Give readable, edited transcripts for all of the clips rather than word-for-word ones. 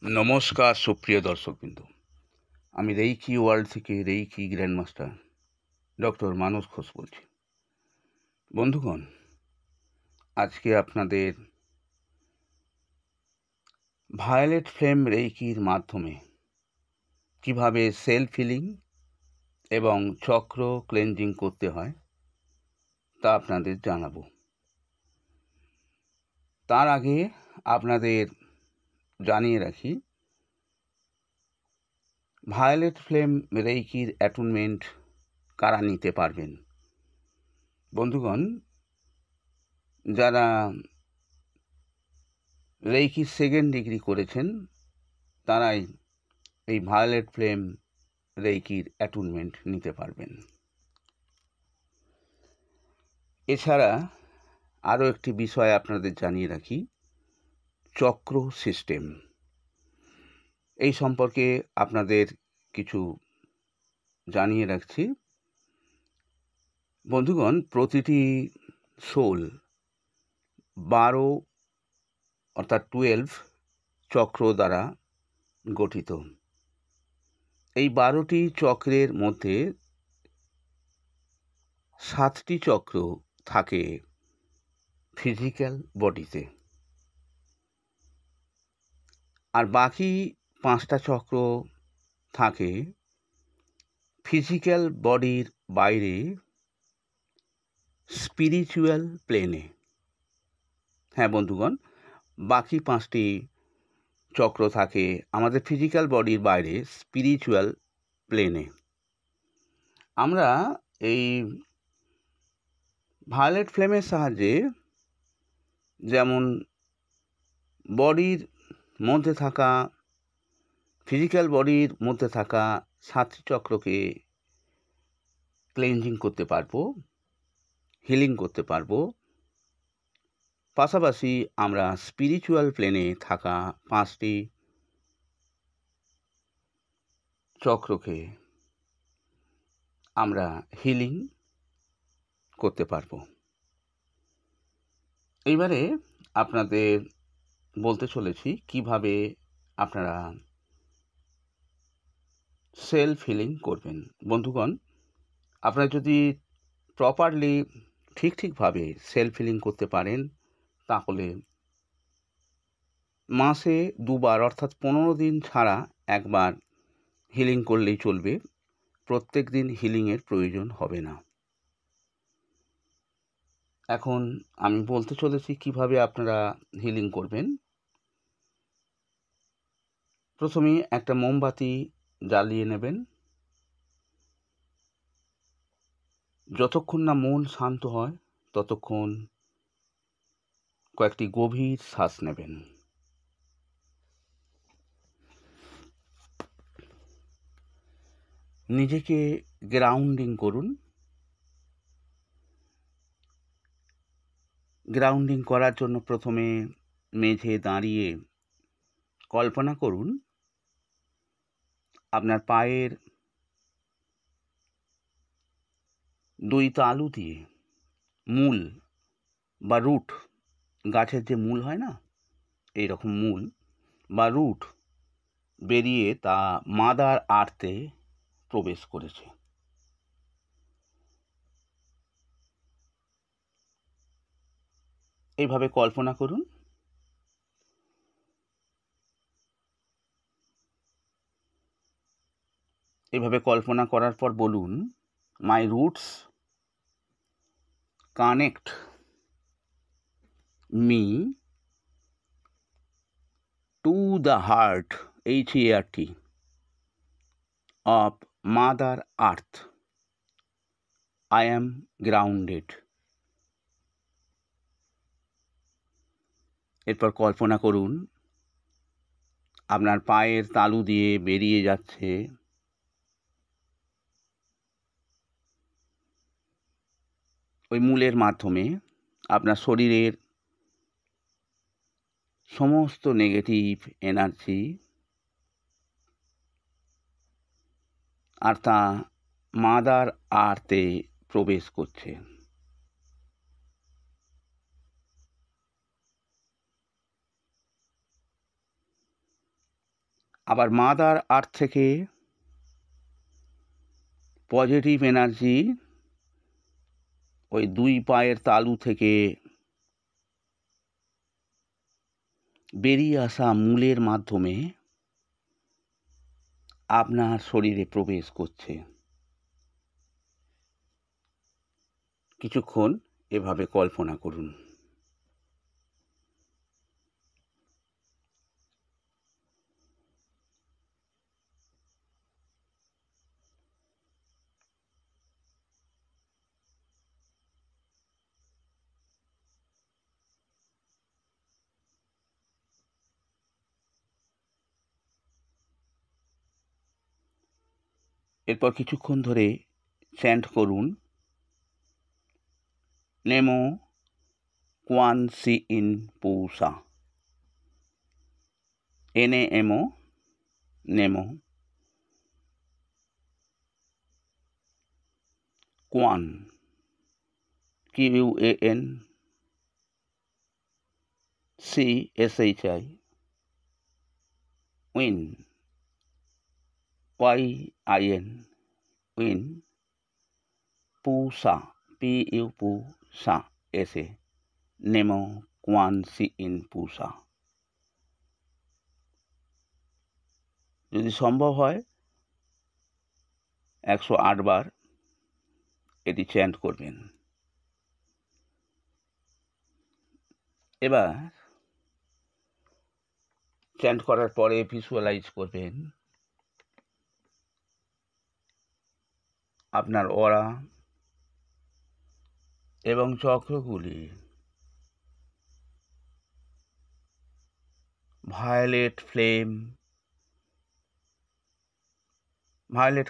নমস্কার সুপ্রিয় দর্শকবৃন্দ। আমি রেইকি ওয়ার্ল্ড থেকে রেইকি গ্র্যান্ডমাস্টার ডক্টর মানস ঘোষ বলছি। বন্ধুগণ, আজকে আপনাদের ভায়োলেট ফ্লেম রেইকির মাধ্যমে কিভাবে সেলফ হিলিং এবং চক্র ক্লেনজিং করতে হয় তা আপনাদের জানাবো। তার আগে আপনাদের জানিয়ে রাখি, ভায়োলেট ফ্লেম রেইকির অ্যাটুনমেন্ট কারা নিতে পারবেন। বন্ধুগণ, যারা রেইকি সেকেন্ড ডিগ্রি করেছেন তারাই এই ভায়োলেট ফ্লেম রেইকির অ্যাটুনমেন্ট নিতে পারবেন। এছাড়া আরও একটি বিষয় আপনাদের জানিয়ে রাখি, চক্র সিস্টেম, এই সম্পর্কে আপনাদের কিছু জানিয়ে রাখছি। বন্ধুগণ, প্রতিটি সোল 12 অর্থাৎ 12 চক্র দ্বারা গঠিত। এই 12টি চক্রের মধ্যে 7টি চক্র থাকে ফিজিক্যাল বডিতে, আর বাকি 5টা চক্র থাকে ফিজিক্যাল বডির বাইরে স্পিরিচুয়াল প্লেনে। হ্যাঁ বন্ধুগণ, বাকি 5টি চক্র থাকে আমাদের ফিজিক্যাল বডির বাইরে স্পিরিচুয়াল প্লেনে। আমরা এই ভায়োলেট ফ্লেমের সাহায্যে যেমন বডির মধ্যে থাকা ফিজিক্যাল বডির মধ্যে থাকা 7টি চক্রকে ক্লেনজিং করতে পারবো, হিলিং করতে পারবো। পাশাপাশি আমরা স্পিরিচুয়াল প্লেনে থাকা 5টি চক্রকে আমরা হিলিং করতে পারবো। এইবারে আপনাদের বলতে চলেছি কিভাবে আপনারা সেলফ হিলিং করবেন। বন্ধুগণ, আপনারা যদি প্রপারলি ঠিকভাবে সেলফ হিলিং করতে পারেন তাহলে মাসে 2বার অর্থাৎ 15 দিন ছাড়া একবার হিলিং করলেই চলবে। প্রত্যেক দিন হিলিংয়ের প্রয়োজন হবে না। এখন আমি বলতে চলেছি কিভাবে আপনারা হিলিং করবেন। প্রথমে একটা মোমবাতি জ্বালিয়ে নেবেন। যতক্ষণ না মন শান্ত হয় ততক্ষণ কয়েকটি গভীর শ্বাস নেবেন। নিজেকে গ্রাউন্ডিং করুন। গ্রাউন্ডিং করার জন্য প্রথমে মেঝে দাঁড়িয়ে কল্পনা করুন আপনার পায়ের 2 তালু দিয়ে মূল বা রুট, গাছের যে মূল হয় না, এইরকম মূল বা রুট বেরিয়ে তা মাদার আর্থে প্রবেশ করেছে। এইভাবে কল্পনা করুন। এভাবে কল্পনা করার পর বলুন, my roots connect me to the heart, HEART, of Mother Earth. I am grounded. এরপর কল্পনা করুন আপনার পায়ের তালু দিয়ে বেরিয়ে যাচ্ছে ওই মূলের মাধ্যমে আপনার শরীরের সমস্ত নেগেটিভ এনার্জি, আর তা মাদার আর্থে প্রবেশ করছে। আবার মাদার আর্থ থেকে পজিটিভ এনার্জি ওই 2 পায়ের তালু থেকে বেরিয়ে আসা মূলের মাধ্যমে আপনার শরীরে প্রবেশ করছে। কিছুক্ষণ এভাবে কল্পনা করুন। এরপর কিছুক্ষণ ধরে চ্যান্ট করুন, Namo Kuan Shi Yin Pusa. NAMO, Namo Kuan QUAN CSHI Yin YIN Yin Pusa PUষা SA Namo Kuan Shi Yin Pusa. যদি সম্ভব হয় 108 বার এটি চ্যান্ট করবেন। এবার চ্যান্ট করার পরে ভিজুয়ালাইজ করবেন আপনার অরা এবং চক্রগুলি ভায়োলেট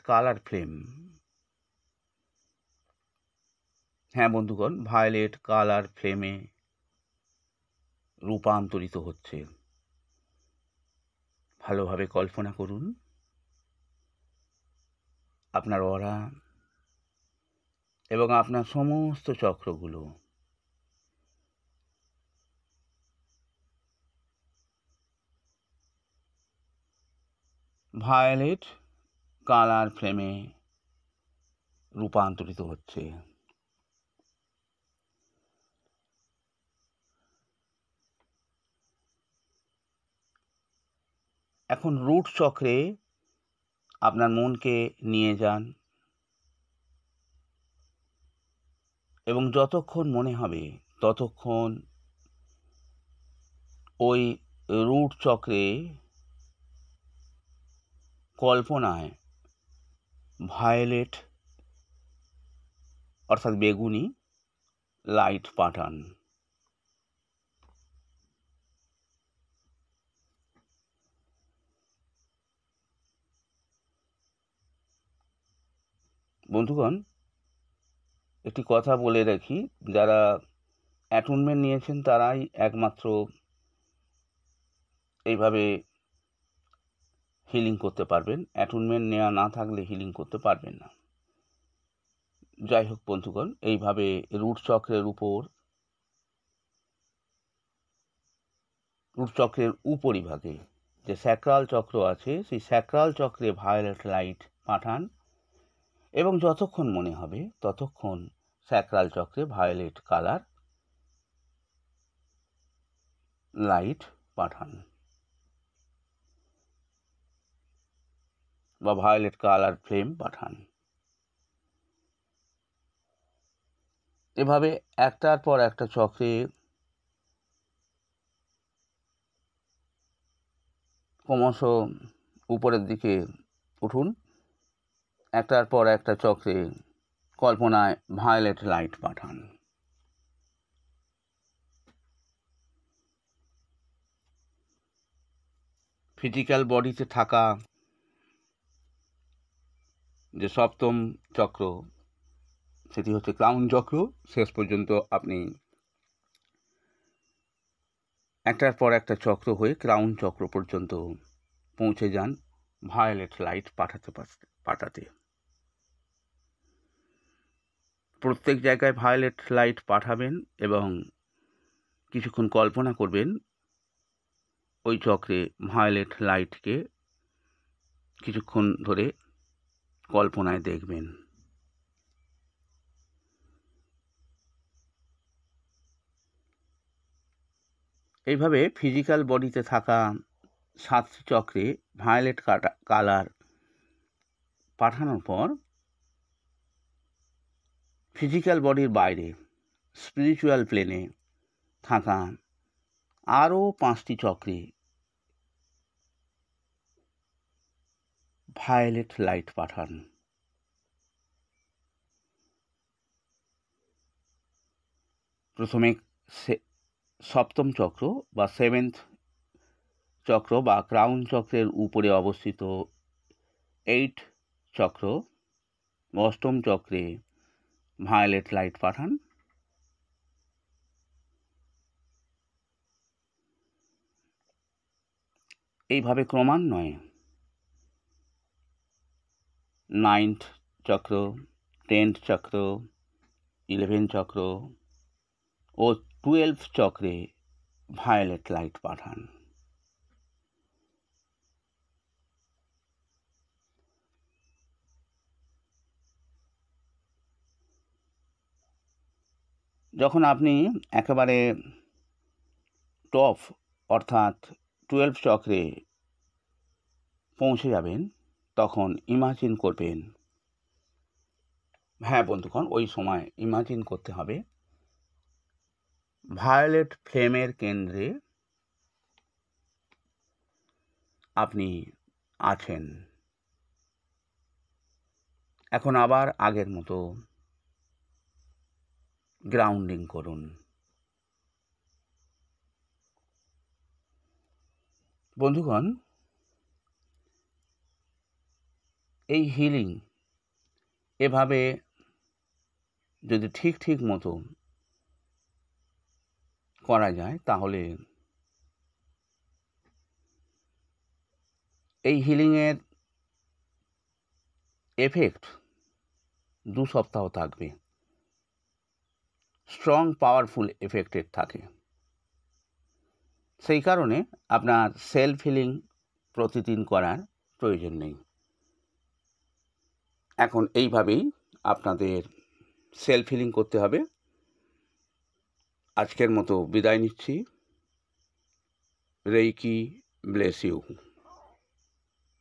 কালার ফ্লেম, হ্যাঁ বন্ধুগণ, ভায়োলেট কালার ফ্লেমে রূপান্তরিত হচ্ছে। ভালোভাবে কল্পনা করুন আপনার অরা এবং আপনার সমস্ত চক্রগুলো ভায়োলেট কালার ফ্লেমে রূপান্তরিত হচ্ছে। এখন রুট চক্রে আপনার মনকে নিয়ে যান এবং যতক্ষণ মনে হবে ততক্ষণ ওই রুট চক্রে কল্পনায় ভায়োলেট অর্থাৎ বেগুনি লাইট পাঠান। বন্ধুগণ, একটি কথা বলে রাখি, যারা অ্যাটুনমেন্ট নিয়েছেন তারাই একমাত্র এইভাবে হিলিং করতে পারবেন। অ্যাটুনমেন্ট নেওয়া না থাকলে হিলিং করতে পারবেন না। যাই হোক বন্ধুগণ, এইভাবে রুট চক্রের উপরিভাগে যে স্যাক্রাল চক্র আছে সেই স্যাক্রাল চক্রে ভায়োলেট লাইট পাঠান এবং যতক্ষণ মনে হবে ততক্ষণ স্যাক্রাল চক্রে ভায়োলেট কালার লাইট পাঠান বা ভায়োলেট কালার ফ্লেম পাঠান। এভাবে একটার পর একটা চক্রে ক্রমশ উপরের দিকে উঠুন। একটার পর একটা চক্রে কল্পনায় ভায়োলেট লাইট পাঠান। ফিজিক্যাল বডিতে থাকা যে সপ্তম চক্র সেটি হচ্ছে ক্রাউন চক্র। শেষ পর্যন্ত আপনি একটার পর একটা চক্র হয়ে ক্রাউন চক্র পর্যন্ত পৌঁছে যান ভায়োলেট লাইট পাঠাতে। প্রত্যেক জায়গায় ভায়োলেট লাইট পাঠাবেন এবং কিছুক্ষণ কল্পনা করবেন ওই চক্রে ভায়োলেট লাইটকে কিছুক্ষণ ধরে কল্পনায় দেখবেন। এইভাবে ফিজিক্যাল বডিতে থাকা 7টি চক্রে ভায়োলেট কালার পাঠানোর পর ফিজিক্যাল বডির বাইরে স্পিরিচুয়াল প্লেনে থাকা আরও 5টি চক্রে ভায়োলেট লাইট পাঠান। প্রথমে সপ্তম চক্র বা 7th চক্র বা ক্রাউন চক্রের উপরে অবস্থিত 8 চক্র, অষ্টম চক্রে ভায়োলেট লাইট পাঠান। এইভাবে ক্রমান্বয়ে 9th চক্র, 10th চক্র, 11 চক্র ও 12 চক্রে ভায়োলেট লাইট পাঠান। যখন আপনি একেবারে টপ অর্থাৎ 12 চক্রে পৌঁছে যাবেন, তখন ইমাজিন করবেন, হ্যাঁ বন্ধুগণ, ওই সময় ইমাজিন করতে হবে ভায়োলেট ফ্লেমের কেন্দ্রে আপনি আছেন। এখন আবার আগের মতো গ্রাউন্ডিং করুন। বন্ধুগণ, এই হিলিং এভাবে যদি ঠিক মতো করা যায়, তাহলে এই হিলিংয়ের এফেক্ট 2 সপ্তাহ থাকবে। স্ট্রং পাওয়ারফুল এফেক্টেড থাকে। সেই কারণে আপনার সেলফ হিলিং প্রতিদিন করার প্রয়োজন নেই। এখন এইভাবেই আপনাদের সেলফ হিলিং করতে হবে। আজকের মতো বিদায় নিচ্ছি। Reiki bless you.